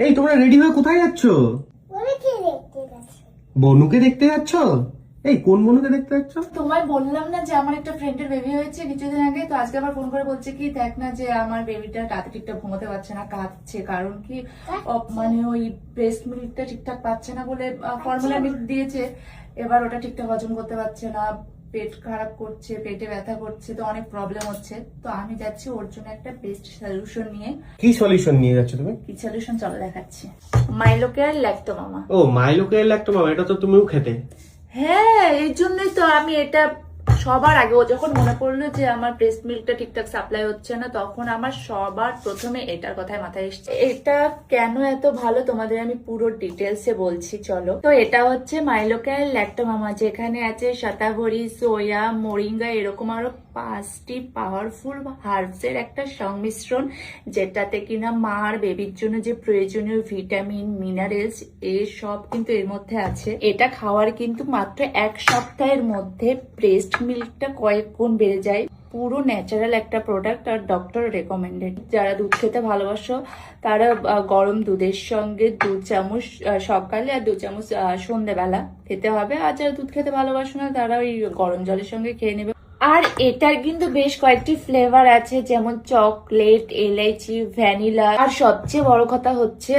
এই তোমরা রেডি হয়ে কোথায় যাচ্ছ? বনুকে দেখতে যাচ্ছ? এই কোন বনুকে দেখতে যাচ্ছ? তোমায় বললাম না যে আমার একটা ফ্রেন্ডের বেবি হয়েছে কিছুদিন আগে, তো আজকে আবার ফোন করে বলছে কি দেখ না যে আমার বেবিটা রাতে ঠিকঠাক ঘুমোতে পারছে না, কাঁদছে। কারণ কি মানে ওই ব্রেস্ট মিল্কটা ঠিকঠাক পাচ্ছে না বলে ফর্মুলা মিল্ক দিয়েছে, এবার ওটা ঠিকঠাক হজম করতে পারছে না, পেট খারাপ করছে, পেটে ব্যথা করছে, তো অনেক প্রবলেম হচ্ছে। তো আমি যাচ্ছি ওর জন্য একটা বেস্ট সলিউশন নিয়ে। কি সলিউশন নিয়ে যাচ্ছ তুমি? কি সলিউশন চলো দেখাচ্ছি। মাইলোকেয়ার ল্যাক্টোমামা। ও মাইলোকেয়ার ল্যাক্টোমামা, এটা তো তুমিও খেতে। হ্যাঁ, এই জন্যই তো আমি এটা সবার আগে, ও যখন মনে পড়লো যে আমার ব্রেস্ট মিল্কটা ঠিকঠাক সাপ্লাই হচ্ছে না, তখন আমার সবার প্রথমে এটার কথাই মাথায় এসছে। এটা কেন এত ভালো তোমাদের আমি পুরো ডিটেলসে বলছি চলো। তো এটা হচ্ছে মাইলোকেয়ার ল্যাক্টোমামা, যেখানে আছে শতাবরী, সোয়া, মোরিঙ্গা, এরকম আরো 5টি পাওয়ারফুল হার্বস এর একটা সংমিশ্রণ, যেটাতে কিনা মা আর বেবির জন্য যে প্রয়োজনীয় ভিটামিন, মিনারেলস সব কিন্তু এর মধ্যে আছে। এটা খাওয়ার কিন্তু মাত্র 1 সপ্তাহের মধ্যে ব্রেস্ট মিল্কটা কয়েক গুণ বেড়ে যায়। পুরো ন্যাচারাল একটা প্রোডাক্ট আর ডক্টর রেকমেন্ডেড। যারা দুধ খেতে ভালোবাসো তারা গরম দুধের সঙ্গে 2 চামচ সকালে আর 2 চামচ সন্ধ্যেবেলা খেতে হবে। আর যারা দুধ খেতে ভালোবাসো না তারা ওই গরম জলের সঙ্গে খেয়ে নেবে। আর এটার কিন্তু বেশ কয়েকটি ফ্লেভার আছে, যেমন চকলেট, এলাইচি, ভ্যানিলা। আর সবচেয়ে বড় কথা হচ্ছে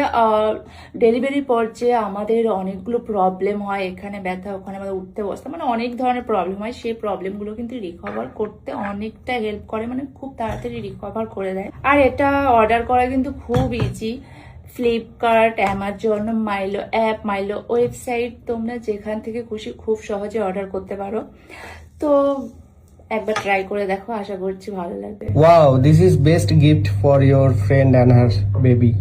ডেলিভারির পর যে আমাদের অনেকগুলো প্রবলেম হয়, এখানে ব্যথা, ওখানে আমাদের উঠতে বসতে, মানে অনেক ধরনের প্রবলেম হয়, সেই প্রবলেমগুলো কিন্তু রিকভার করতে অনেকটা হেল্প করে, মানে খুব তাড়াতাড়ি রিকভার করে দেয়। আর এটা অর্ডার করা কিন্তু খুব easy. Flipkart, Amazon, মাইলো app, মাইলো website, তোমরা যেখান থেকে খুশি খুব সহজে অর্ডার করতে পারো। তো একবার ট্রাই করে দেখো, আশা করছি ভালো লাগবে। Wow, this is best gift for your friend and her baby.